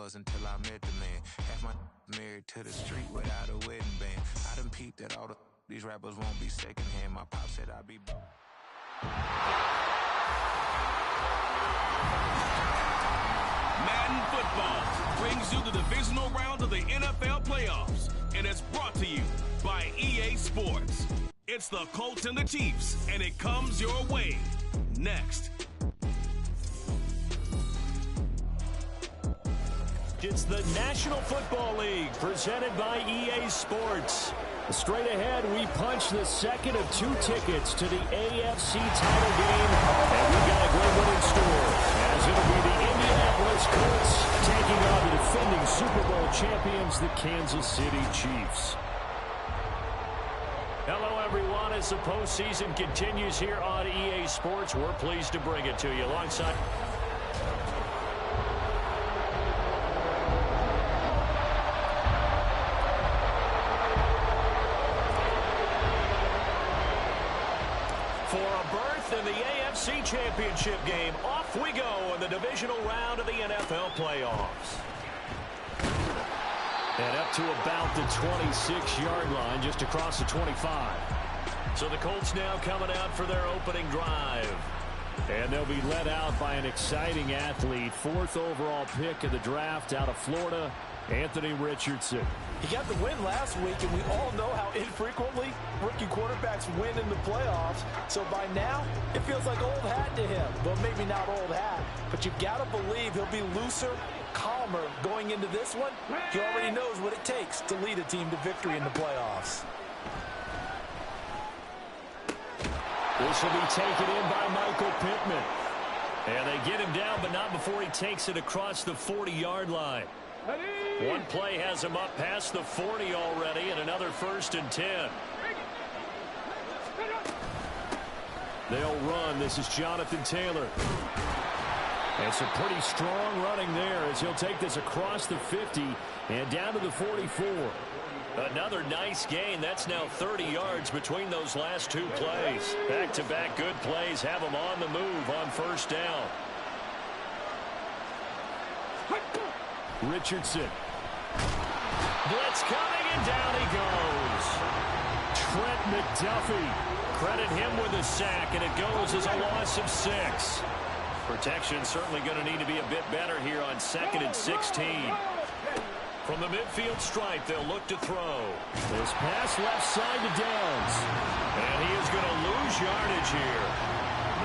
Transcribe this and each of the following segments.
was until I met the man. Half my married to the street without a wedding band. I done peeped that all these rappers won't be secondhand. My pop said I'd be... Madden football brings you the divisional round of the NFL playoffs, and it's brought to you by EA Sports. It's the Colts and the Chiefs, and it comes your way next. It's the National Football League presented by EA Sports. Straight ahead, we punch the second of two tickets to the AFC title game, and we've got a great one in store, as it'll be the Indianapolis Colts taking on the defending Super Bowl champions, the Kansas City Chiefs. Hello, everyone. As the postseason continues here on EA Sports, we're pleased to bring it to you alongside... For a berth in the AFC Championship game, off we go in the divisional round of the NFL playoffs. And up to about the 26-yard line, just across the 25. So the Colts now coming out for their opening drive. And they'll be led out by an exciting athlete, fourth overall pick of the draft out of Florida, Anthony Richardson. He got the win last week, and we all know how infrequently rookie quarterbacks win in the playoffs. So by now, it feels like old hat to him. Well, maybe not old hat, but you've got to believe he'll be looser, calmer going into this one. He already knows what it takes to lead a team to victory in the playoffs. This will be taken in by Michael Pittman. And they get him down, but not before he takes it across the 40-yard line. One play has him up past the 40 already, and another 1st and 10. They'll run. This is Jonathan Taylor. And some pretty strong running there as he'll take this across the 50 and down to the 44. Another nice gain. That's now 30 yards between those last two plays. Back-to-back good plays have him on the move on 1st down. Richardson. Blitz coming, and down he goes. Trent McDuffie. Credit him with a sack, and it goes as a loss of 6. Protection certainly going to need to be a bit better here on 2nd and 16. From the midfield stripe, they'll look to throw. This pass left side to Downs. And he is going to lose yardage here.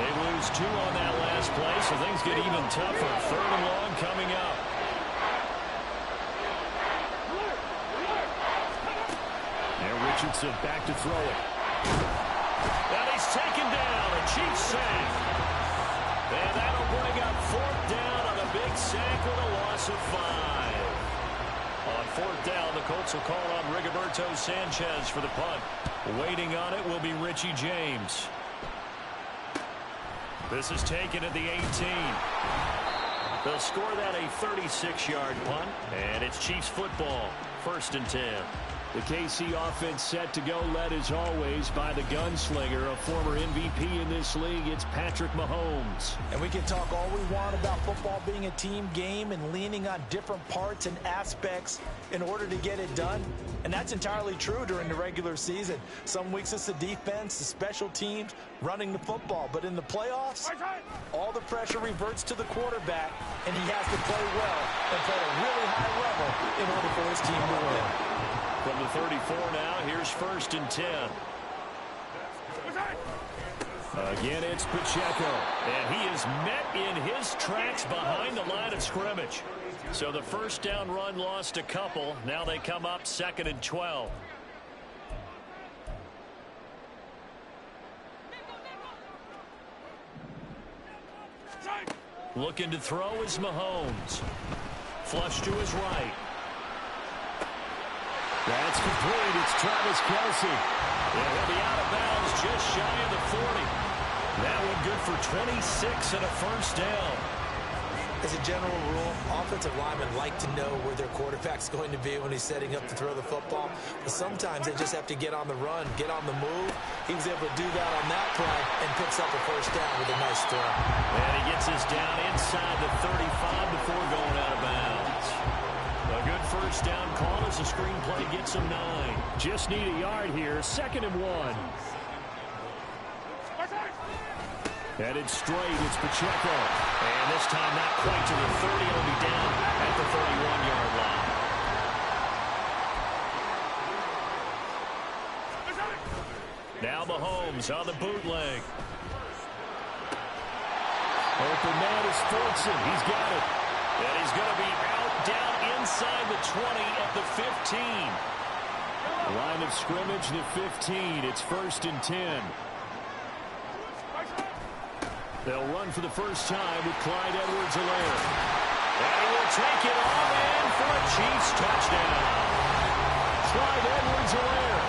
They lose 2 on that last play, so things get even tougher. 3rd and long coming up. Richardson back to throw it. And he's taken down. A Chiefs sack. And that'll bring up 4th down on a big sack with a loss of 5. On 4th down, the Colts will call on Rigoberto Sanchez for the punt. Waiting on it will be Richie James. This is taken at the 18. They'll score that a 36-yard punt. And it's Chiefs football. 1st and 10. The KC offense set to go, led as always by the gunslinger, a former MVP in this league. It's Patrick Mahomes. And we can talk all we want about football being a team game and leaning on different parts and aspects in order to get it done. And that's entirely true during the regular season. Some weeks it's the defense, the special teams, running the football. But in the playoffs, all the pressure reverts to the quarterback, and he has to play well and play at a really high level in order for his team to win. From the 34 now, here's 1st and 10. Again, it's Pacheco. And he is met in his tracks behind the line of scrimmage. So the 1st down run lost a couple. Now they come up 2nd and 12. Looking to throw is Mahomes. Flush to his right. That's complete. It's Travis Kelce. And he'll be out of bounds just shy of the 40. That one good for 26 and a 1st down. As a general rule, offensive linemen like to know where their quarterback's going to be when he's setting up to throw the football. But sometimes they just have to get on the run, get on the move. He was able to do that on that play and picks up a 1st down with a nice throw. And he gets us down inside the 35 before going out of bounds. as the screenplay gets him 9. Just need a yard here. 2nd and 1. Headed straight, it's Pacheco. And this time not quite to the 30. It'll be down at the 31-yard line. Now Mahomes on the bootleg. Open man is Fortson. He's got it. And he's going to be out, down inside the 20 at the 15. Line of scrimmage to 15. It's 1st and 10. They'll run for the first time with Clyde Edwards-Helaire. And he will take it all in for a Chiefs touchdown. Clyde Edwards-Helaire,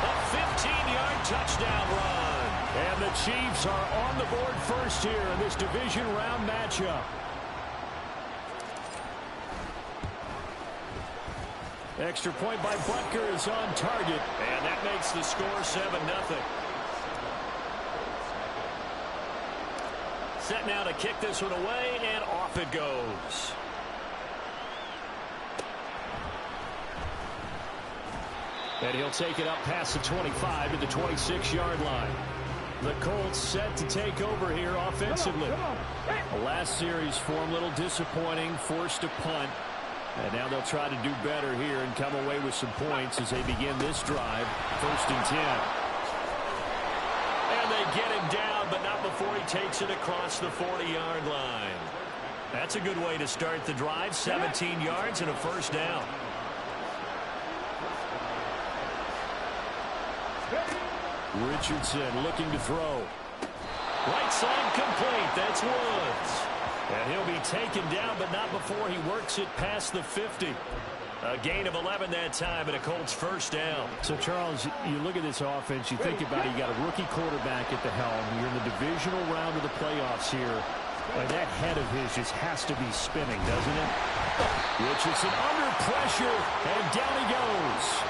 a 15-yard touchdown run. And the Chiefs are on the board first here in this division round matchup. Extra point by Butker is on target. And that makes the score 7-0. Set now to kick this one away, and off it goes. And he'll take it up past the 25 to the 26-yard line. The Colts set to take over here offensively. The last series for him, a little disappointing, forced a punt. And now they'll try to do better here and come away with some points as they begin this drive. 1st and 10. And they get him down, but not before he takes it across the 40-yard line. That's a good way to start the drive. 17 yards and a first down. Richardson looking to throw. Right side complete. That's Woods. And he'll be taken down, but not before he works it past the 50. A gain of 11 that time, and a Colts first down. So, Charles, you look at this offense, you think about it, you got a rookie quarterback at the helm. You're in the divisional round of the playoffs here. And that head of his just has to be spinning, doesn't it? Richardson under pressure, and down he goes.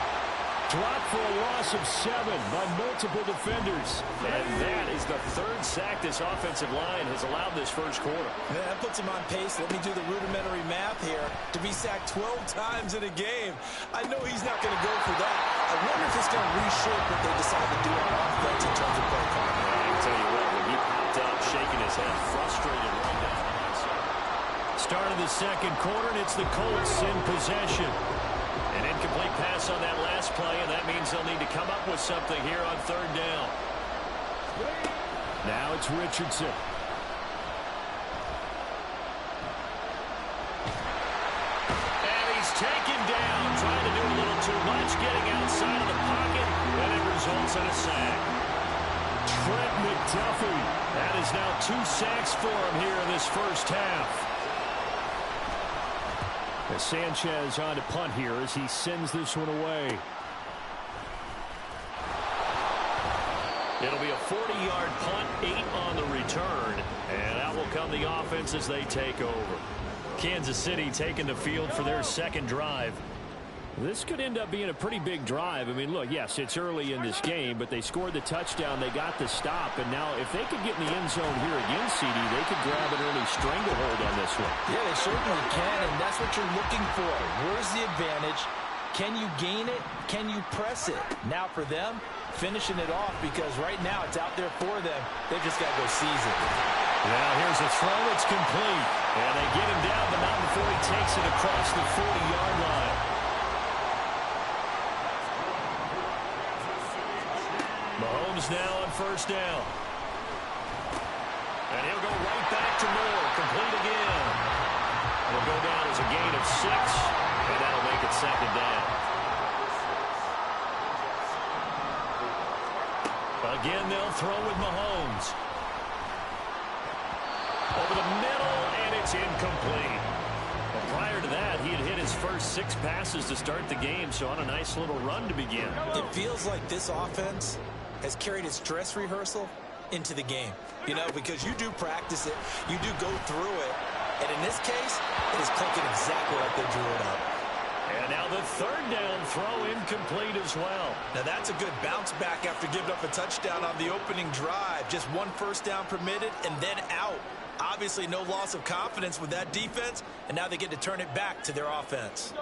Dropped for a loss of 7 by multiple defenders. And that is the 3rd sack this offensive line has allowed this first quarter. Yeah, that puts him on pace. Let me do the rudimentary math here. To be sacked 12 times in a game. I know he's not going to go for that. I wonder if it's going to reshape what they decide to do on offense in terms of play calling. I can tell you what, when he popped up, shaking his head, frustrated right now. Start of the second quarter, and it's the Colts in possession. An incomplete pass on that last play, and that means they'll need to come up with something here on 3rd down. Now it's Richardson. And he's taken down, trying to do a little too much, getting outside of the pocket, and it results in a sack. Trent McDuffie. That is now 2 sacks for him here in this first half. As Sanchez on to punt here as he sends this one away. It'll be a 40-yard punt, 8 on the return, and out will come the offense as they take over. Kansas City taking the field for their second drive. This could end up being a pretty big drive. I mean, look, yes, it's early in this game, but they scored the touchdown, they got the stop, and now if they could get in the end zone here again, CD, they could grab an early stranglehold on this one. Yeah, they certainly can, and that's what you're looking for. Where's the advantage? Can you gain it? Can you press it? Now for them, finishing it off, because right now it's out there for them. They just got to go seize it. Now here's a throw. It's complete. And they get him down, but not before he takes it across the 40-yard line. Mahomes now on first down. And he'll go right back to Moore. Complete again. It'll go down as a gain of 6, and that'll make it 2nd down. Again, they'll throw with Mahomes. Over the middle, and it's incomplete. But prior to that, he had hit his first 6 passes to start the game, so on a nice little run to begin. It feels like this offense has carried its dress rehearsal into the game. You know, because you do practice it, you do go through it, and in this case, it is clicking exactly like they drew it up. And now the 3rd down throw incomplete as well. Now that's a good bounce back after giving up a touchdown on the opening drive. Just 1 first down permitted and then out. Obviously no loss of confidence with that defense, and now they get to turn it back to their offense.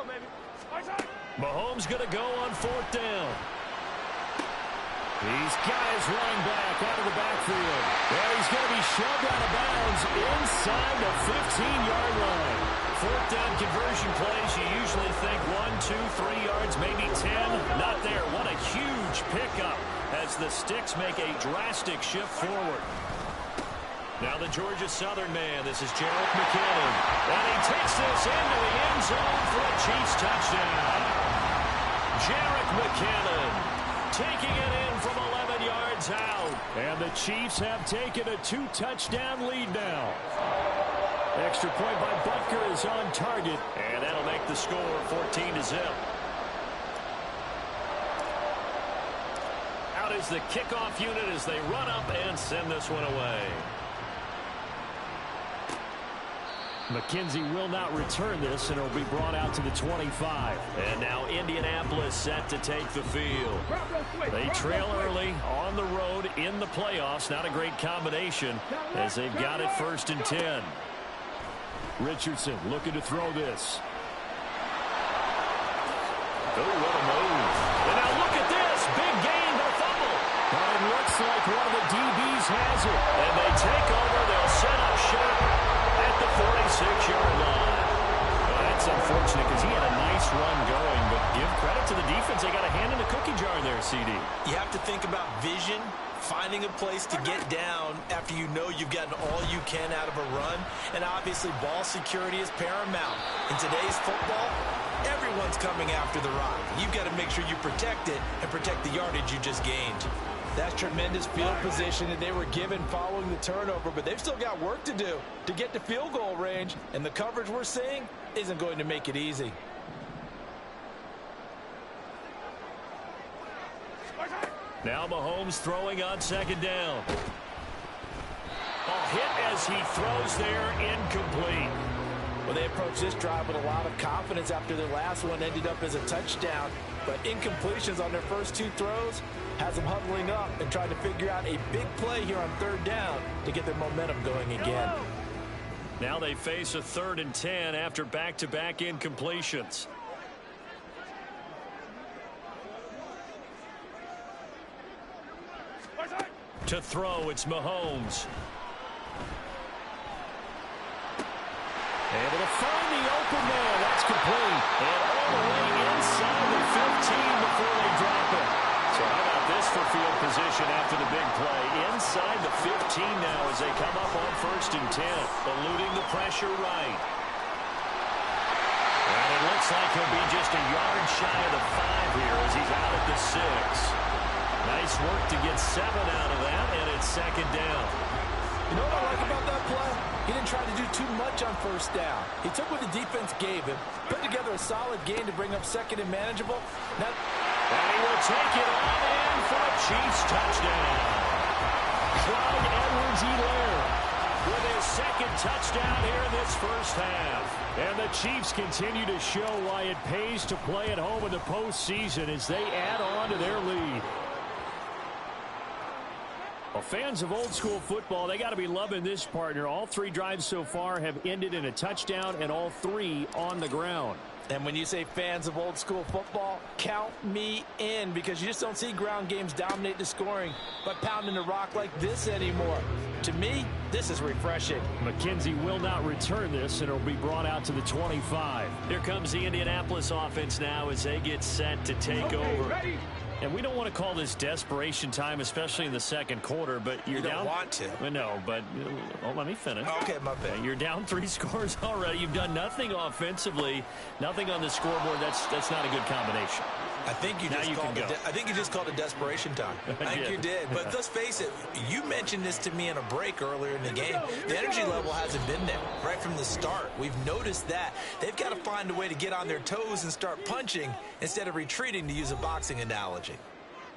Mahomes going to go on 4th down. He's got his running back out of the backfield. And he's going to be shoved out of bounds inside the 15-yard line. 4th down conversion plays, you usually think 1, 2, 3 yards, maybe 10. Not there. What a huge pickup as the Sticks make a drastic shift forward. Now the Georgia Southern man. This is Jarek McKinnon. And he takes this into the end zone for a Chiefs touchdown. Jarek McKinnon taking it in from 11 yards out. And the Chiefs have taken a 2-touchdown lead now. Extra point by Butker is on target. And that'll make the score 14-0. Out is the kickoff unit as they run up and send this one away. McKenzie will not return this, and it'll be brought out to the 25. And now Indianapolis set to take the field. They trail early on the road in the playoffs. Not a great combination as they've got it 1st and 10. Richardson looking to throw this. Oh, what a move. And now look at this. Big gain, but a fumble. But it looks like one of the DBs has it. And they take over. They'll set up shop at the 46-yard line. Well, that's unfortunate because he had a nice run going, but give credit to the defense. They got a hand in the cookie jar there, CD. You have to think about vision, finding a place to get down after you know you've gotten all you can out of a run, and obviously ball security is paramount. In today's football, everyone's coming after the rock. You've got to make sure you protect it and protect the yardage you just gained. That's tremendous field position that they were given following the turnover, but they've still got work to do to get to field goal range, and the coverage we're seeing isn't going to make it easy. Now Mahomes throwing on 2nd down. Ball hit as he throws there, incomplete. Well, they approached this drive with a lot of confidence after their last one ended up as a touchdown. But incompletions on their first 2 throws has them huddling up and trying to figure out a big play here on 3rd down to get their momentum going again. Now they face a 3rd and 10 after back-to-back incompletions. To throw, it's Mahomes. Able to find the open man. That's complete. And all the way inside the 15 before they drop it. So how about this for field position after the big play? Inside the 15 now as they come up on 1st and 10. Eluding the pressure right. And it looks like he'll be just a yard shy of the 5 here as he's out at the 6. Nice work to get 7 out of that, and it's 2nd down. You know what I like about that play? He didn't try to do too much on 1st down. He took what the defense gave him, put together a solid game to bring up 2nd and manageable. Now, and he will take it on in for a Chiefs touchdown. Clyde Edwards-Helaire with his 2nd touchdown here in this 1st half. And the Chiefs continue to show why it pays to play at home in the postseason as they add on to their lead. Well, fans of old school football, they got to be loving this partner. All 3 drives so far have ended in a touchdown, and all 3 on the ground. And when you say fans of old school football, count me in, because you just don't see ground games dominate the scoring by pounding the rock like this anymore. To me, this is refreshing. McKenzie will not return this, and it'll be brought out to the 25. Here comes the Indianapolis offense now as they get set to take over. Ready. And we don't want to call this desperation time, especially in the 2nd quarter, but you're down. down. You don't want to. No, but let me finish. Okay, my bad. You're down 3 scores already. You've done nothing offensively, nothing on the scoreboard. That's not a good combination. I think you just called it desperation time. I think you did. But let's face it, you mentioned this to me in a break earlier in the game. The energy level hasn't been there right from the start. We've noticed that. They've got to find a way to get on their toes and start punching instead of retreating, to use a boxing analogy.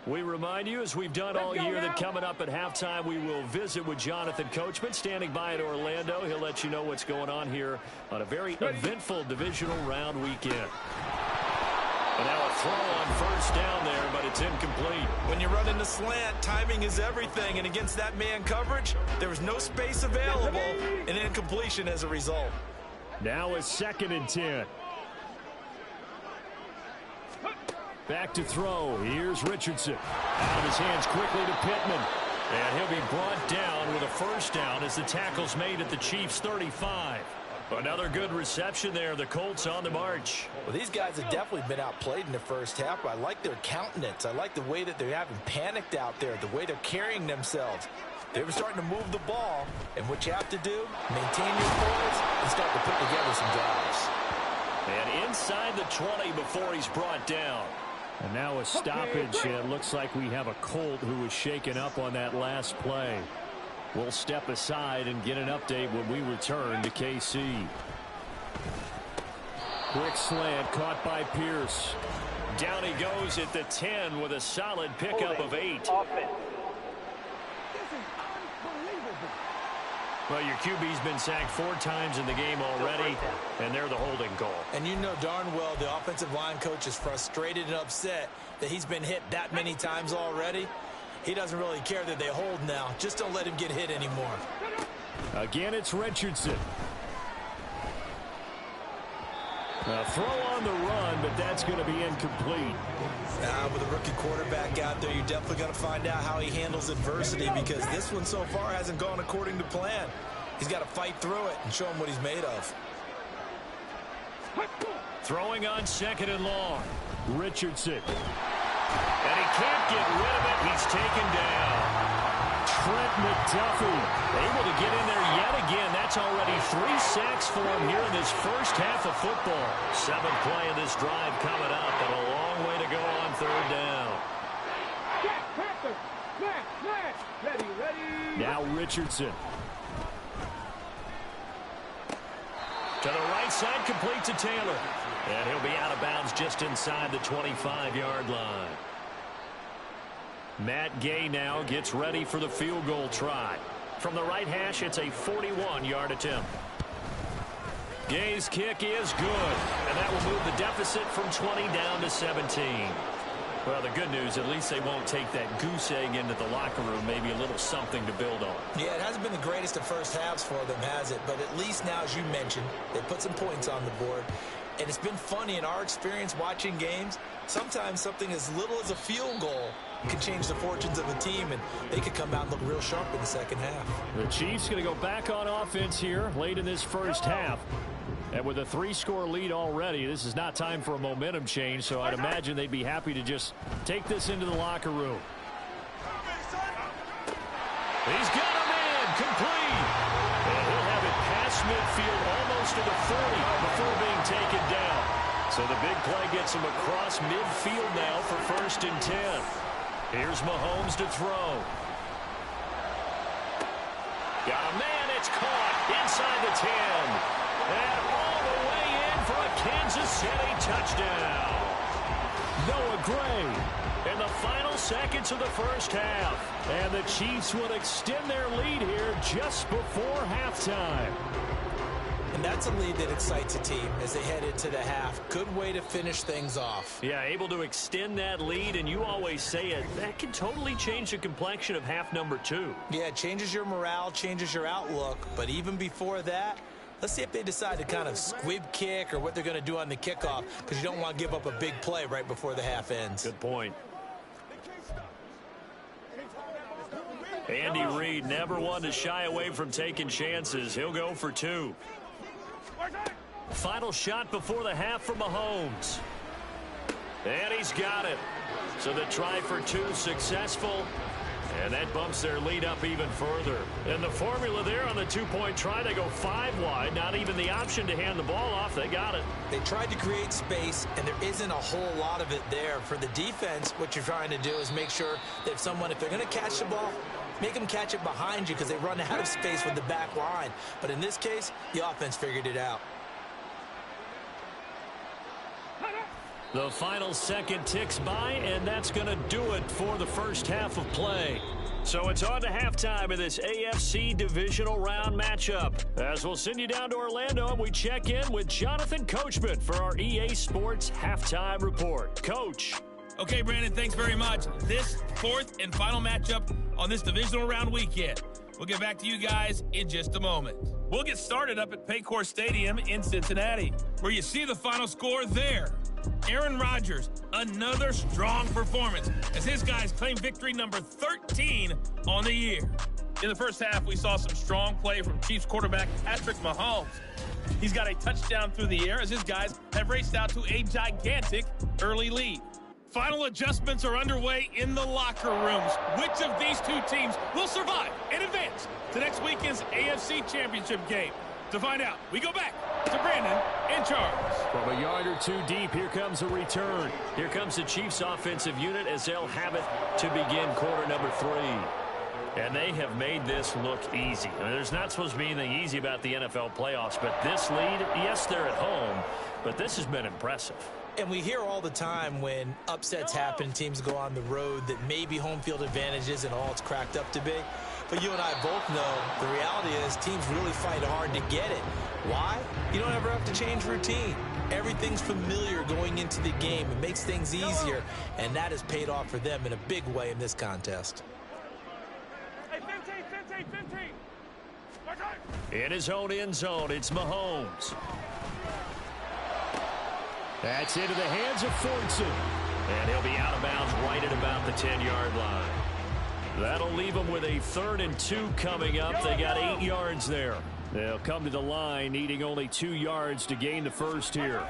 We remind you, as we've done all year, that coming up at halftime, we will visit with Jonathan Coachman, standing by at Orlando. He'll let you know what's going on here on a very eventful divisional round weekend. And now a throw on 1st down there, but it's incomplete. When you run in the slant, timing is everything. And against that man coverage, there was no space available, and incompletion as a result. Now a 2nd and 10. Back to throw. Here's Richardson. Out of his hands quickly to Pittman. And he'll be brought down with a first down as the tackle's made at the Chiefs' 35. Another good reception there. The Colts on the march. Well, these guys have definitely been outplayed in the first half. I like their countenance. I like the way that they haven't panicked out there, the way they're carrying themselves. They were starting to move the ball, and what you have to do, maintain your poise and start to put together some drives. And inside the 20 before he's brought down. And now a stoppage. It looks like we have a Colt who was shaken up on that last play. We'll step aside and get an update when we return to KC. Quick slant caught by Pierce. Down he goes at the 10 with a solid pickup of 8. Well, your QB's been sacked 4 times in the game already, and they're the holding call. And you know darn well the offensive line coach is frustrated and upset that he's been hit that many times already. He doesn't really care that they hold now. Just don't let him get hit anymore. Again, it's Richardson. A throw on the run, but that's going to be incomplete. With a rookie quarterback out there, you're definitely going to find out how he handles adversity, because this one so far hasn't gone according to plan. He's got to fight through it and show him what he's made of. Throwing on 2nd and long. Richardson. And he can't get rid of it. He's taken down. Trent McDuffie able to get in there yet again. That's already 3 sacks for him here in this first half of football. 7th play of this drive coming up, and a long way to go on 3rd down. Now Richardson. To the right side, complete to Taylor. And he'll be out of bounds just inside the 25-yard line. Matt Gay now gets ready for the field goal try. From the right hash, it's a 41-yard attempt. Gay's kick is good, and that will move the deficit from 20 down to 17. Well, the good news, at least they won't take that goose egg into the locker room, maybe a little something to build on. Yeah, it hasn't been the greatest of first halves for them, has it? But at least now, as you mentioned, they put some points on the board. And it's been funny in our experience watching games. Sometimes something as little as a field goal can change the fortunes of a team, and they could come out and look real sharp in the second half. The Chiefs going to go back on offense here late in this first half. And with a 3-score lead already, this is not time for a momentum change, so I'd imagine they'd be happy to just take this into the locker room. He's got him in, complete. And he'll have it past midfield almost to the 40 before being taken down. So the big play gets him across midfield now for 1st and 10. Here's Mahomes to throw. Got a man, it's caught inside the 10. And all the way in for a Kansas City touchdown. Noah Gray in the final seconds of the first half. And the Chiefs will extend their lead here just before halftime. And that's a lead that excites a team as they head into the half. Good way to finish things off. Yeah, able to extend that lead, and you always say it, that can totally change the complexion of half number 2. Yeah, it changes your morale, changes your outlook. But even before that, let's see if they decide to kind of squib kick or what they're going to do on the kickoff, because you don't want to give up a big play right before the half ends. Good point. Andy Reid never one to shy away from taking chances. He'll go for 2. Final shot before the half from Mahomes. And he's got it. So the try for 2 successful. And that bumps their lead up even further. And the formula there on the 2-point try, they go 5 wide. Not even the option to hand the ball off. They got it. They tried to create space, and there isn't a whole lot of it there. For the defense, what you're trying to do is make sure that if they're going to catch the ball, make them catch it behind you, because they run out of space with the back line. But in this case, the offense figured it out. The final second ticks by, and that's going to do it for the first half of play. So it's on to halftime of this AFC divisional round matchup. As we'll send you down to Orlando, and we check in with Jonathan Coachman for our EA Sports Halftime Report. Coach. Okay, Brandon, thanks very much. This 4th and final matchup on this divisional round weekend. We'll get back to you guys in just a moment. We'll get started up at Paycor Stadium in Cincinnati, where you see the final score there. Aaron Rodgers, another strong performance as his guys claim victory number 13 on the year. In the first half, we saw some strong play from Chiefs quarterback Patrick Mahomes. He's got a touchdown through the air as his guys have raced out to a gigantic early lead. Final adjustments are underway in the locker rooms. Which of these two teams will survive and advance to next weekend's AFC Championship game? To find out, we go back to Brandon in charge. From a yard or two deep, here comes a return. Here comes the Chiefs offensive unit as they'll have it to begin quarter number 3. And they have made this look easy. I mean, there's not supposed to be anything easy about the NFL playoffs, but this lead, yes, they're at home, but this has been impressive. And we hear all the time when upsets happen, teams go on the road, that maybe home field advantage isn't all it's cracked up to be. But you and I both know the reality is teams really fight hard to get it. Why? You don't ever have to change routine. Everything's familiar going into the game. It makes things easier, and that has paid off for them in a big way in this contest. In his own end zone, it's Mahomes. That's into the hands of Fortson. And he'll be out of bounds right at about the 10-yard line. That'll leave them with a 3rd and 2 coming up. They got 8 yards there. They'll come to the line needing only 2 yards to gain the first here.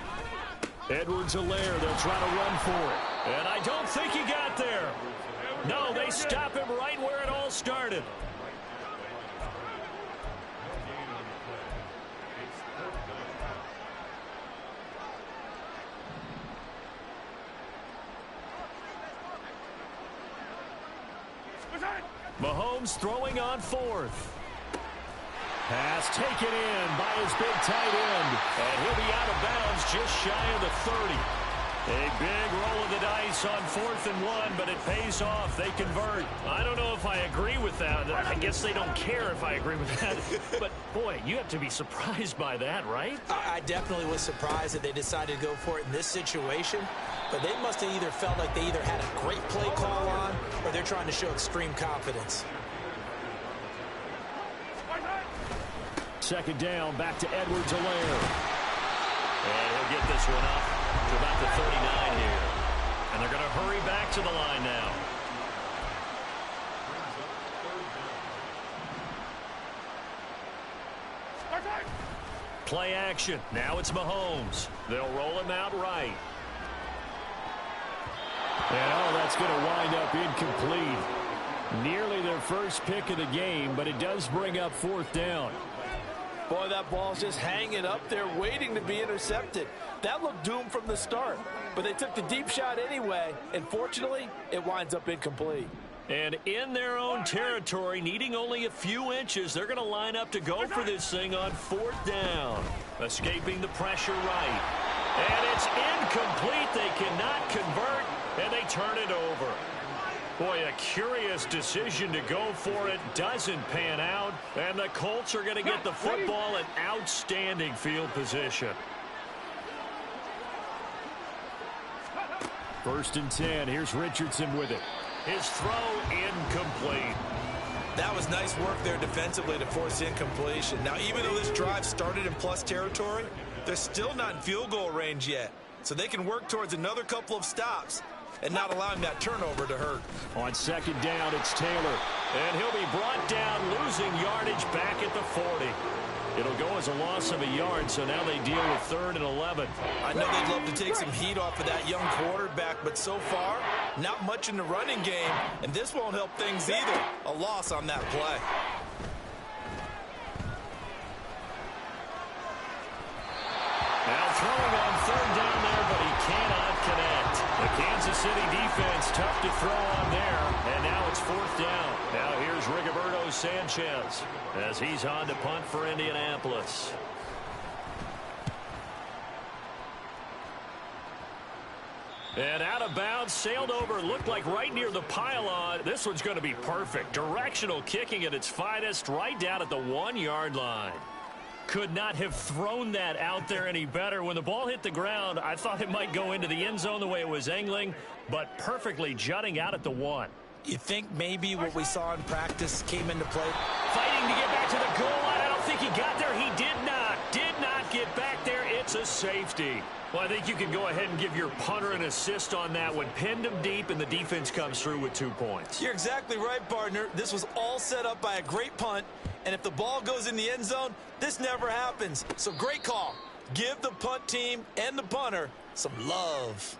Edwards-Helaire, they'll try to run for it. And I don't think he got there. No, they stop him right where it all started. Mahomes throwing on 4th. Pass taken in by his big tight end. And he'll be out of bounds just shy of the 30. A big roll of the dice on 4th and 1, but it pays off. They convert. I don't know if I agree with that. I guess they don't care if I agree with that. But, boy, you have to be surprised by that, right? I definitely was surprised that they decided to go for it in this situation. But they must have either felt like they either had a great play call on or they're trying to show extreme confidence. 2nd down, back to Edwards-Helaire. And he'll get this one up to about the 39 here. And they're going to hurry back to the line now. Play action. Now it's Mahomes. They'll roll him out right. And that's going to wind up incomplete. Nearly their first pick of the game, but it does bring up 4th down. Boy, that ball's just hanging up there, waiting to be intercepted. That looked doomed from the start, but they took the deep shot anyway, and fortunately, it winds up incomplete. And in their own territory, needing only a few inches, they're going to line up to go for this thing on 4th down. Escaping the pressure right. And it's incomplete. They cannot convert, and they turn it over. Boy, a curious decision to go for it. Doesn't pan out. And the Colts are going to get the football in outstanding field position. 1st and 10. Here's Richardson with it. His throw incomplete. That was nice work there defensively to force incompletion. Now, even though this drive started in plus territory, they're still not in field goal range yet. So they can work towards another couple of stops and not allowing that turnover to hurt. On 2nd down, it's Taylor. And he'll be brought down, losing yardage back at the 40. It'll go as a loss of a yard, so now they deal with 3rd and 11. I know they'd love to take some heat off of that young quarterback, but so far, not much in the running game, and this won't help things either. A loss on that play. Now throwing on 3rd down there, but he cannot connect. The Kansas City defense tough to throw on there, and now it's 4th down. Now here's Rigoberto Sanchez as he's on to punt for Indianapolis. And out of bounds, sailed over, looked like right near the pylon. This one's going to be perfect. Directional kicking at its finest, right down at the 1-yard line. Could not have thrown that out there any better. When the ball hit the ground, I thought it might go into the end zone the way it was angling, but perfectly jutting out at the 1. You think maybe what we saw in practice came into play? Fighting to get back to the goal line. I don't think he got there. He did not get back there. It's a safety. Well, I think you can go ahead and give your punter an assist on that one. Pinned him deep, and the defense comes through with 2 points. You're exactly right, partner. This was all set up by a great punt, and if the ball goes in the end zone, this never happens. So great call. Give the punt team and the punter some love.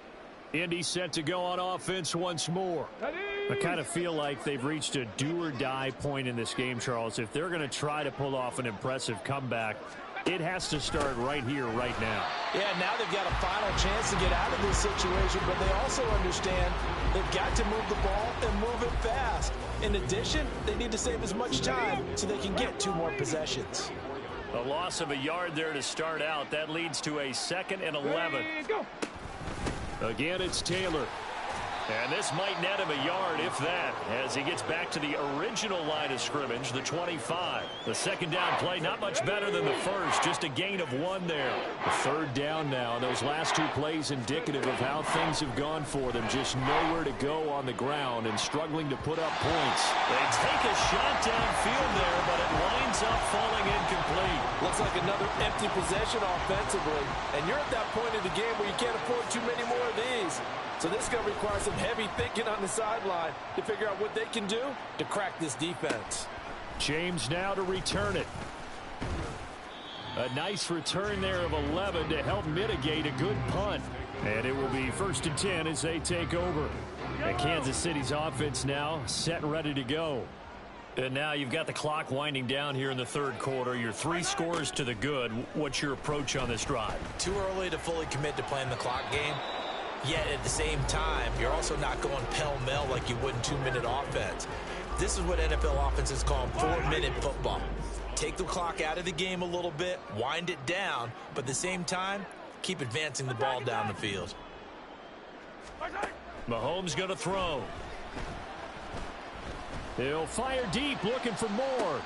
Indy set to go on offense once more. I kind of feel like they've reached a do-or-die point in this game, Charles. If they're going to try to pull off an impressive comeback, it has to start right here, right now. Yeah, now they've got a final chance to get out of this situation, but they also understand they've got to move the ball and move it fast. In addition, they need to save as much time so they can get 2 more possessions. A loss of a yard there to start out. That leads to a 2nd and 11. Again, it's Taylor. And this might net him a yard, if that, as he gets back to the original line of scrimmage, the 25. The second down play, not much better than the first, just a gain of 1 there. The 3rd down now, and those last 2 plays indicative of how things have gone for them. Just nowhere to go on the ground and struggling to put up points. They take a shot downfield there, but it winds up falling incomplete. Looks like another empty possession offensively, and you're at that point in the game where you can't afford too many more of these. So this is going to require some heavy thinking on the sideline to figure out what they can do to crack this defense. James now to return it. A nice return there of 11 to help mitigate a good punt. And it will be 1st and 10 as they take over. And Kansas City's offense now set and ready to go. And now you've got the clock winding down here in the 3rd quarter. You're 3 scores to the good. What's your approach on this drive? Too early to fully commit to playing the clock game. Yet at the same time, you're also not going pell-mell like you would in 2-minute offense. This is what NFL offenses call 4-minute football. Take the clock out of the game a little bit, wind it down, but at the same time, keep advancing the ball down the field. Mahomes going to throw. He'll fire deep, looking for more.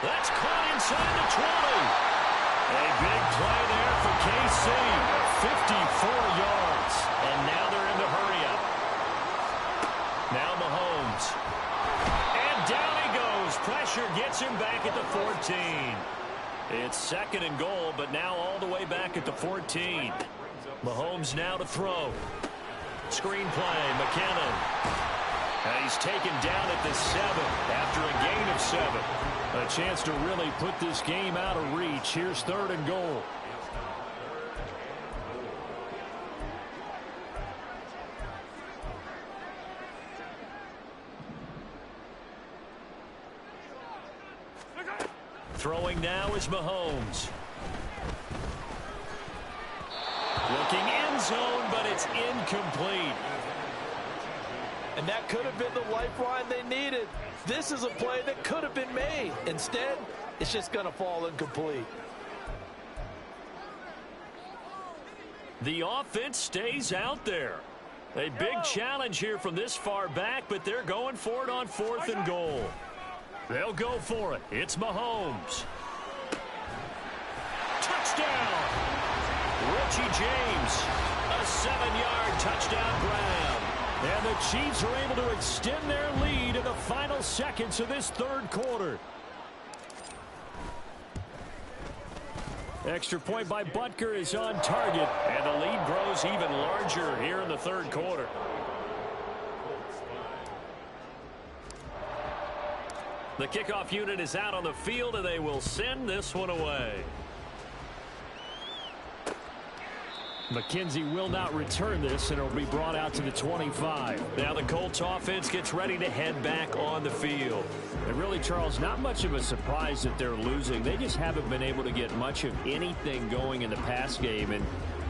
That's caught inside the 20. A big play there for KC. 54 yards. And now they're in the hurry-up. Now Mahomes. And down he goes. Pressure gets him back at the 14. It's 2nd and goal, but now all the way back at the 14. Mahomes now to throw. Screen play, McKinnon. And he's taken down at the 7 after a gain of 7. A chance to really put this game out of reach. Here's 3rd and goal. Throwing now is Mahomes. Looking end zone, but it's incomplete. And that could have been the lifeline they needed. This is a play that could have been made. Instead, it's just going to fall incomplete. The offense stays out there. A big challenge here from this far back, but they're going for it on 4th and goal. They'll go for it. It's Mahomes. Touchdown! Richie James. A 7-yard touchdown grab. And the Chiefs are able to extend their lead in the final seconds of this 3rd quarter. Extra point by Butker is on target, and the lead grows even larger here in the 3rd quarter. The kickoff unit is out on the field, and they will send this one away. McKenzie will not return this, and it will be brought out to the 25. Now the Colts offense gets ready to head back on the field. And really, Charles, not much of a surprise that they're losing. They just haven't been able to get much of anything going in the pass game. And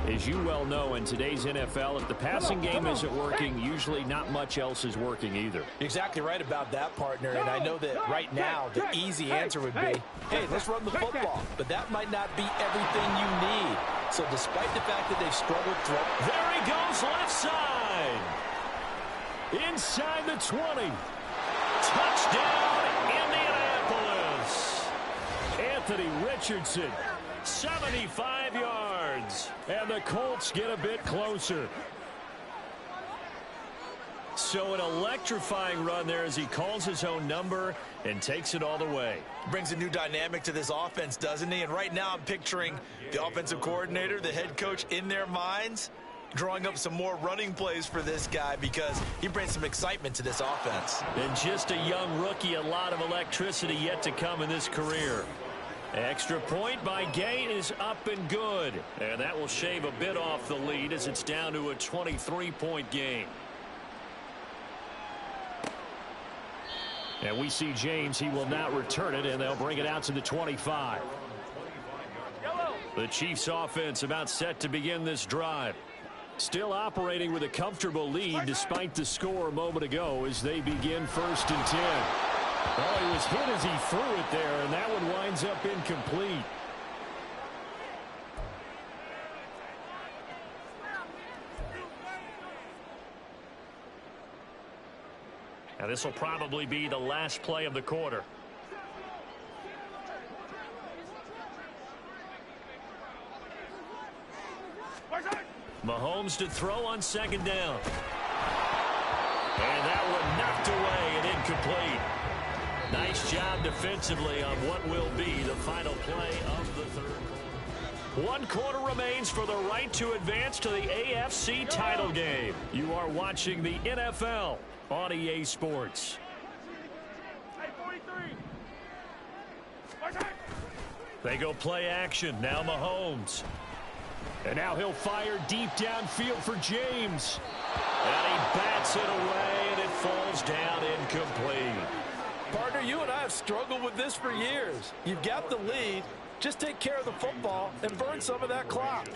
as you well know, in today's NFL, if the passing game isn't working, usually not much else is working either. You're exactly right about that, partner. And I know that right now the easy answer would be, hey, let's run the football. But that might not be everything you need. So despite the fact that they've struggled through... There he goes, left side. Inside the 20. Touchdown, Indianapolis. Anthony Richardson, 75 yards. And the Colts get a bit closer. So an electrifying run there as he calls his own number and takes it all the way. Brings a new dynamic to this offense, doesn't he? And right now I'm picturing the offensive coordinator, the head coach in their minds, drawing up some more running plays for this guy because he brings some excitement to this offense. And just a young rookie, a lot of electricity yet to come in this career. Extra point by Gay is up and good. And that will shave a bit off the lead as it's down to a 23-point game. And we see James. He will not return it, and they'll bring it out to the 25. The Chiefs offense about set to begin this drive. Still operating with a comfortable lead despite the score a moment ago as they begin 1st and 10. Oh, he was hit as he threw it there, and that one winds up incomplete. Now this will probably be the last play of the quarter. Mahomes to throw on 2nd down. And that one knocked away and incomplete. Nice job defensively on what will be the final play of the 3rd quarter. 1 quarter remains for the right to advance to the AFC title game. You are watching the NFL on EA Sports. They go play action. Now Mahomes. And now he'll fire deep downfield for James. And he bats it away, and it falls down incomplete. Partner, you and I have struggled with this for years. You've got the lead. Just take care of the football and burn some of that clock.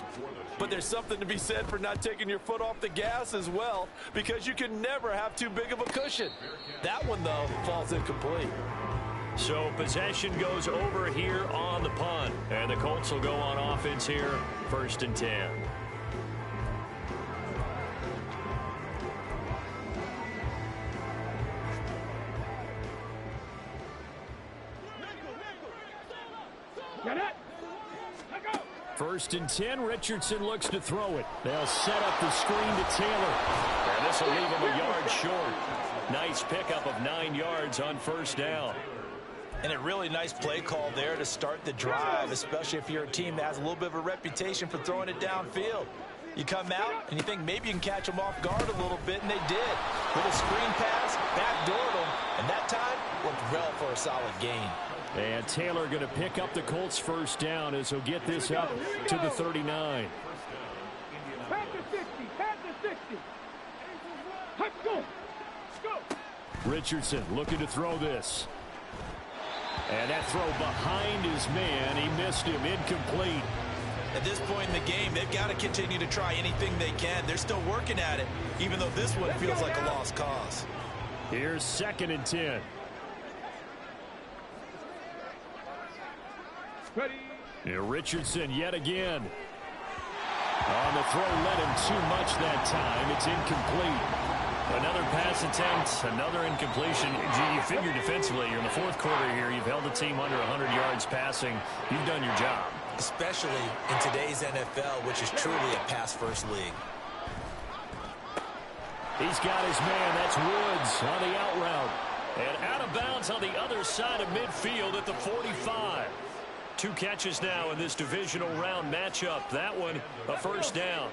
But there's something to be said for not taking your foot off the gas as well, because you can never have too big of a cushion. That one, though, falls incomplete. So possession goes over here on the punt. And the Colts will go on offense here, 1st and 10. First and 10, Richardson looks to throw it. They'll set up the screen to Taylor. And this will leave him a yard short. Nice pickup of 9 yards on 1st down. And a really nice play call there to start the drive, especially if you're a team that has a little bit of a reputation for throwing it downfield. You come out and you think maybe you can catch them off guard a little bit, and they did. Little screen pass, backdoored them, and that time worked well for a solid gain. And Taylor going to pick up the Colts' 1st down as he'll get this up to the 39. Richardson looking to throw this. And that throw behind his man. He missed him. Incomplete. At this point in the game, they've got to continue to try anything they can. They're still working at it, even though this one feels like a lost cause. Here's 2nd and 10. Here Richardson yet again. On the throw, led him too much that time. It's incomplete. Another pass attempt, another incompletion. Gee, you figure defensively, you're in the 4th quarter here. You've held the team under 100 yards passing. You've done your job. Especially in today's NFL, which is truly a pass-first league. He's got his man. That's Woods on the out route. And out of bounds on the other side of midfield at the 45. 2 catches now in this divisional round matchup. That one, a 1st down.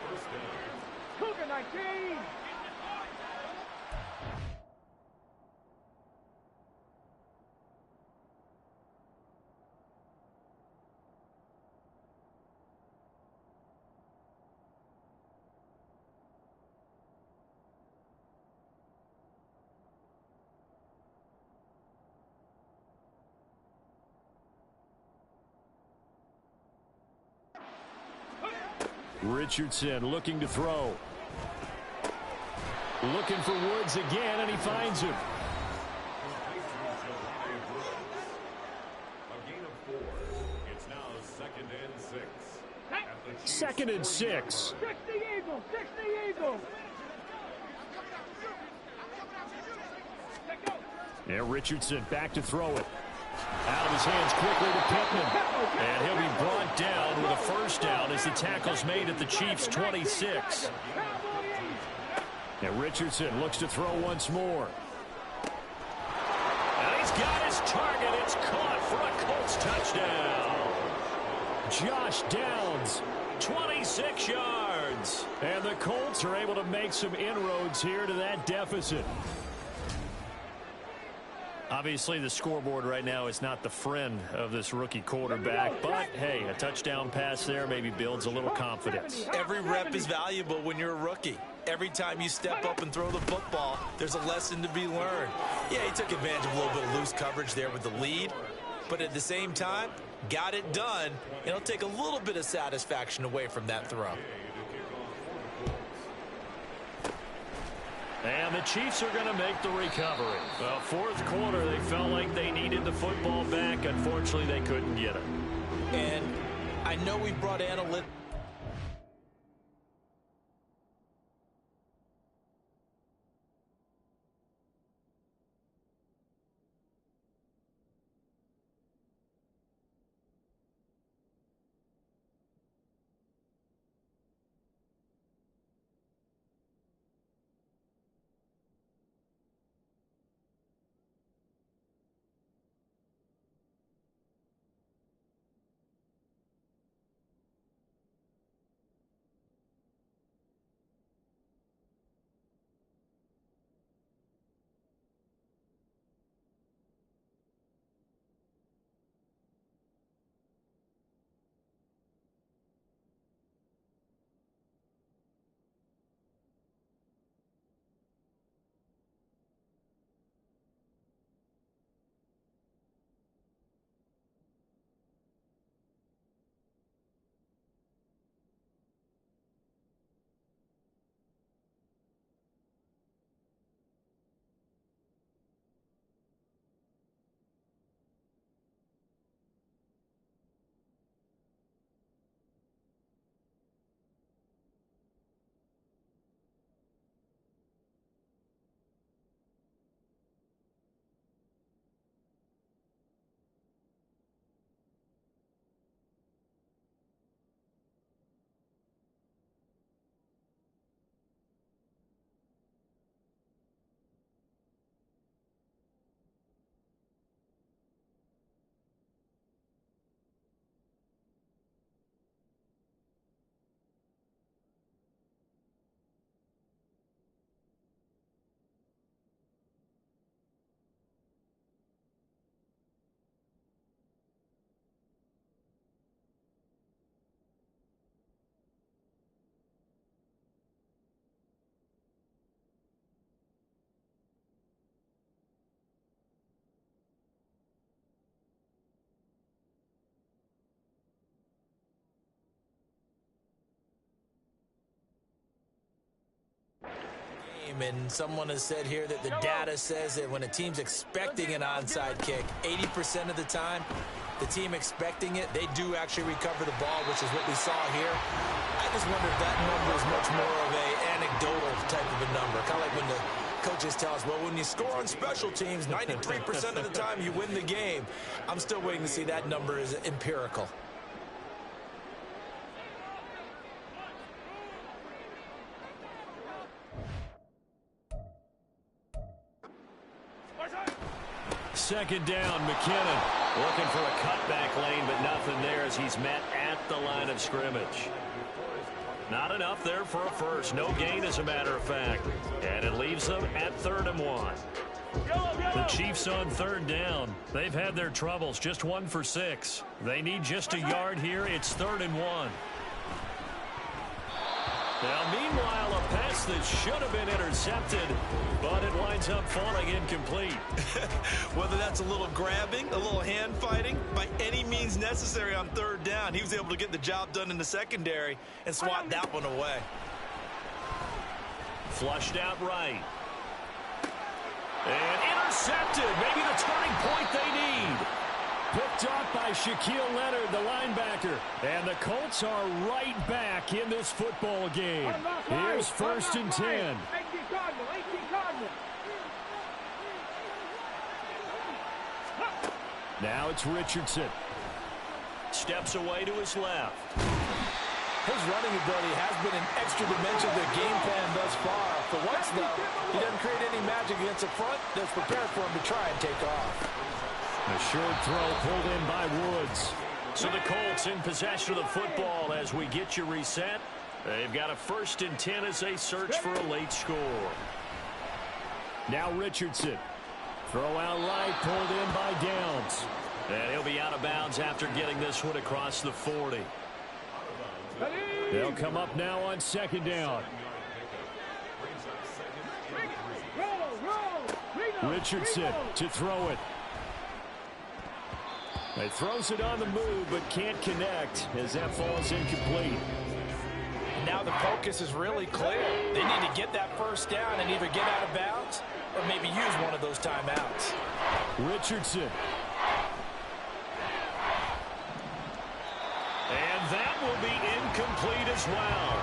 Richardson looking to throw. Looking for Woods again, and he finds him. It's now 2nd and 6. 2nd and 6. 60 Eagles, 60 Eagles. Yeah, Richardson back to throw it. Out of his hands quickly to Pittman. And he'll be brought down with a 1st down as the tackle's made at the Chiefs' 26. And Richardson looks to throw once more. And he's got his target. It's caught for a Colts touchdown. Josh Downs, 26 yards. And the Colts are able to make some inroads here to that deficit. Obviously, the scoreboard right now is not the friend of this rookie quarterback. But, hey, a touchdown pass there maybe builds a little confidence. Every rep is valuable when you're a rookie. Every time you step up and throw the football, there's a lesson to be learned. Yeah, he took advantage of a little bit of loose coverage there with the lead. But at the same time, got it done. It'll take a little bit of satisfaction away from that throw. And the Chiefs are going to make the recovery. Well, fourth quarter, they felt like they needed the football back. Unfortunately, they couldn't get it. And I know we brought analytics. And someone has said here that the data says that when a team's expecting an onside kick, 80% of the time, the team expecting it, they do actually recover the ball, which is what we saw here. I just wonder if that number is much more of a anecdotal type of a number. Kind of like when the coaches tell us, well, when you score on special teams, 93% of the time you win the game. I'm still waiting to see that number is empirical. Second down, McKinnon looking for a cutback lane, but nothing there as he's met at the line of scrimmage. Not enough there for a first. No gain, as a matter of fact. And it leaves them at 3rd and 1. The Chiefs on 3rd down. They've had their troubles. Just 1 for 6. They need just a yard here. It's 3rd and 1. Now, meanwhile, a pass that should have been intercepted, but it winds up falling incomplete. Whether that's a little grabbing, a little hand fighting, by any means necessary on 3rd down, he was able to get the job done in the secondary and swat that one away. Flushed out right. And intercepted. Maybe the turning point they need. Picked off by Shaquille Leonard, the linebacker. And the Colts are right back in this football game. Here's 1st and 10. Now it's Richardson. Steps away to his left. His running ability has been an extra dimension of their game plan thus far. For once, though, he doesn't create any magic against the front that's prepared for him to try and take off. A short throw pulled in by Woods. So the Colts in possession of the football as we get you reset. They've got a 1st and 10 as they search for a late score. Now Richardson. Throw out right, pulled in by Downs. And he'll be out of bounds after getting this one across the 40. They'll come up now on 2nd down. Richardson to throw it. He throws it on the move but can't connect as that falls incomplete. Now the focus is really clear. They need to get that 1st down and either get out of bounds or maybe use one of those timeouts. Richardson. And that will be incomplete as well.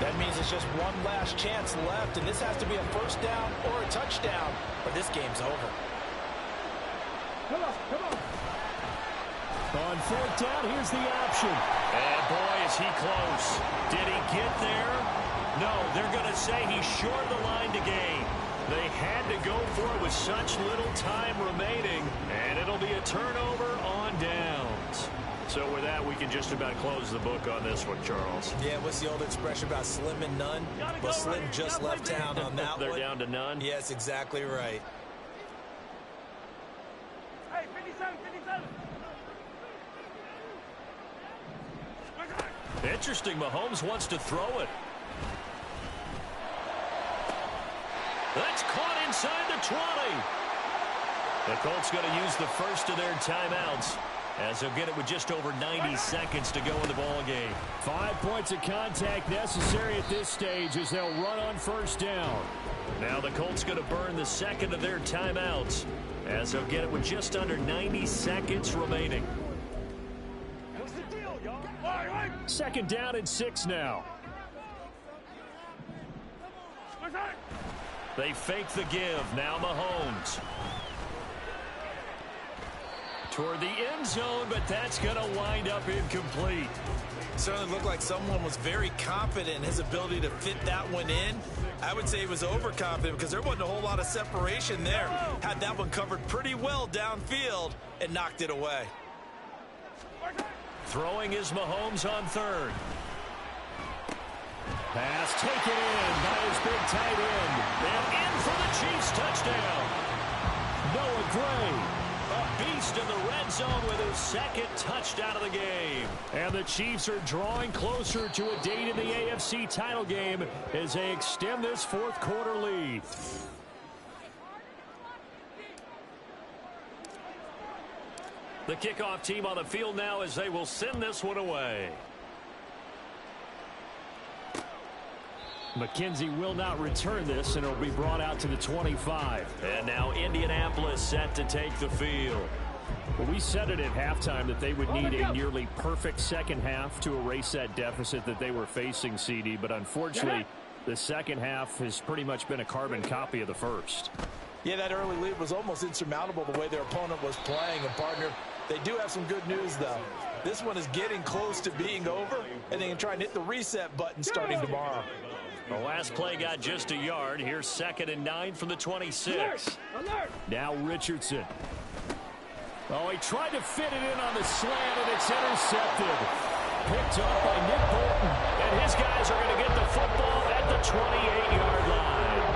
That means it's just one last chance left, and this has to be a 1st down or a touchdown, or this game's over. Come on, come on. On 4th down, here's the option. And boy, is he close. Did he get there? No, they're going to say he's short of the line to gain. They had to go for it with such little time remaining, and it'll be a turnover on downs. So with that, we can just about close the book on this one, Charles. Yeah, what's the old expression about slim and none? Well, Slim just left town on that They're one. down to none? Yes, exactly right. Hey, 57, 57. Interesting, Mahomes wants to throw it. That's caught inside the 20. The Colts going to use the 1st of their timeouts, as they'll get it with just over 90 seconds to go in the ball game. 5 points of contact necessary at this stage as they'll run on 1st down. Now the Colts going to burn the 2nd of their timeouts, as they'll get it with just under 90 seconds remaining. What's the deal, y'all? All right. 2nd down and 6 now. They fake the give. Now Mahomes. Toward the end zone, but that's going to wind up incomplete. Certainly looked like someone was very confident in his ability to fit that one in. I would say he was overconfident because there wasn't a whole lot of separation there. Had that one covered pretty well downfield and knocked it away. Throwing is Mahomes on 3rd. Pass taken in by his big tight end. And in for the Chiefs touchdown. Noah Gray, a beast in the red zone with his 2nd touchdown of the game. And the Chiefs are drawing closer to a date in the AFC title game as they extend this 4th quarter lead. The kickoff team on the field now as they will send this one away. McKenzie will not return this, and it'll be brought out to the 25. And now Indianapolis set to take the field. Well, we said it at halftime that they would need a nearly perfect 2nd half to erase that deficit that they were facing, CD. But unfortunately, the 2nd half has pretty much been a carbon copy of the 1st. Yeah, that early lead was almost insurmountable the way their opponent was playing. And, partner, they do have some good news, though. This one is getting close to being over, and they can try and hit the reset button starting tomorrow. The last play got just a yard. Here's 2nd and 9 from the 26. Alert. Now Richardson. Oh, he tried to fit it in on the slant, and it's intercepted. Picked up by Nick Bolton. And his guys are going to get the football at the 28-yard line.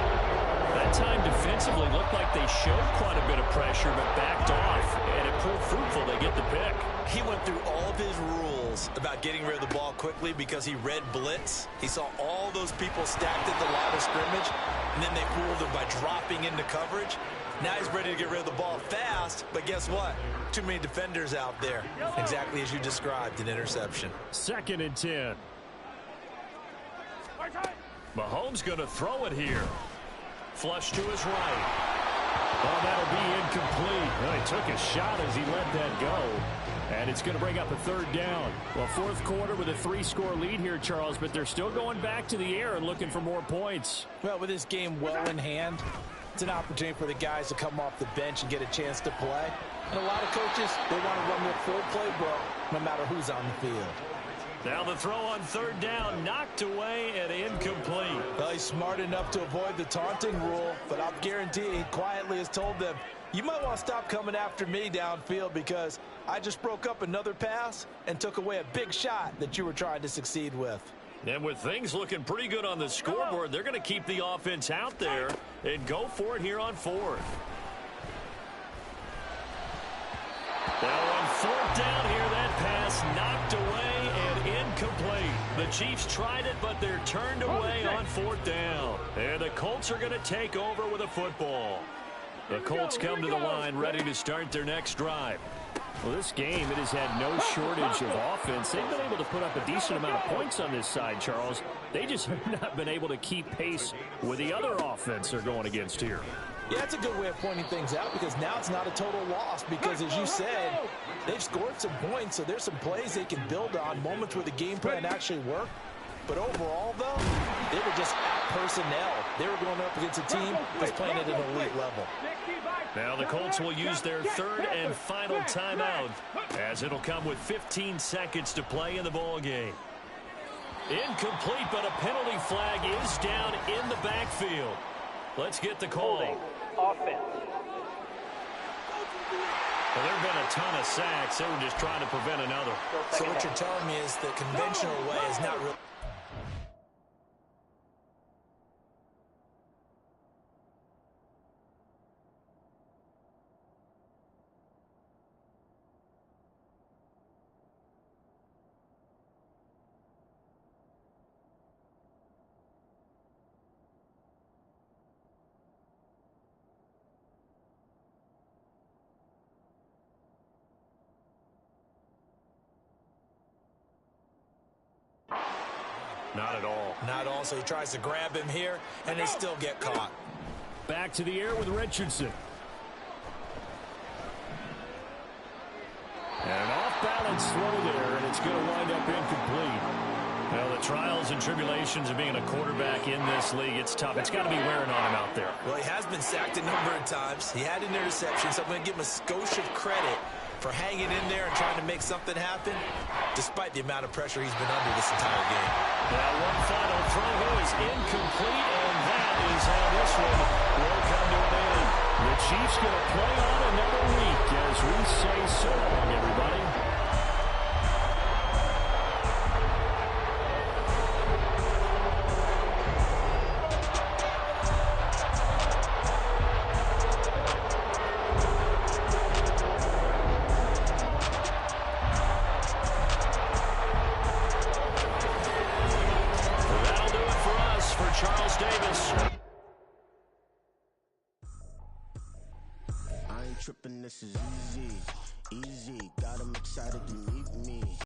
That time defensively looked like they showed quite a bit of pressure, but backed off. And it proved fruitful. They get the pick. He went through all of his rules about getting rid of the ball quickly because he read blitz. He saw all those people stacked at the line of scrimmage, and then they fooled him by dropping into coverage. Now he's ready to get rid of the ball fast, but guess what? Too many defenders out there. Exactly as you described, an interception. 2nd and 10. Mahomes going to throw it here. Flush to his right. Oh, that'll be incomplete. Well, he took a shot as he let that go. And it's going to bring up a 3rd down. Well, 4th quarter with a 3-score lead here, Charles, but they're still going back to the air and looking for more points. Well, with this game well in hand, it's an opportunity for the guys to come off the bench and get a chance to play. And a lot of coaches, they want to run their full playbook no matter who's on the field. Now the throw on third down, knocked away and incomplete. Well, he's smart enough to avoid the taunting rule, but I'll guarantee he quietly has told them, you might want to stop coming after me downfield because I just broke up another pass and took away a big shot that you were trying to succeed with. And with things looking pretty good on the scoreboard, they're going to keep the offense out there and go for it here on fourth. Now on fourth down here, that pass knocked away and incomplete. The Chiefs tried it, but they're turned away on fourth down. And the Colts are going to take over with a football. The Colts come to the line ready to start their next drive. Well, this game, it has had no shortage of offense. They've been able to put up a decent amount of points on this side, Charles. They just have not been able to keep pace with the other offense they're going against here. Yeah, that's a good way of pointing things out because now it's not a total loss because, as you said, they've scored some points, so there's some plays they can build on, moments where the game plan actually worked. But overall, though, they were just out personnel. They were going up against a team that's playing at an elite level. Now the Colts will use their third and final timeout as it'll come with 15 seconds to play in the ball game. Incomplete, but a penalty flag is down in the backfield. Let's get the call. Offense. Well, there have been a ton of sacks. They were just trying to prevent another. So what you're telling me is the conventional way is not really... Not at all. Not all, so he tries to grab him here, and they still get caught. Back to the air with Richardson. And an off-balance throw there, and it's going to wind up incomplete. Well, the trials and tribulations of being a quarterback in this league, it's tough. It's got to be wearing on him out there. Well, he has been sacked a number of times. He had an interception, so I'm going to give him a skosh of credit for hanging in there and trying to make something happen, despite the amount of pressure he's been under this entire game. Now one final throw is incomplete, and that is how this one will come to an end. The Chiefs going to play on another week as we say so long, everybody. Charles Davis. I ain't tripping, this is easy. Easy, got 'em excited to meet me.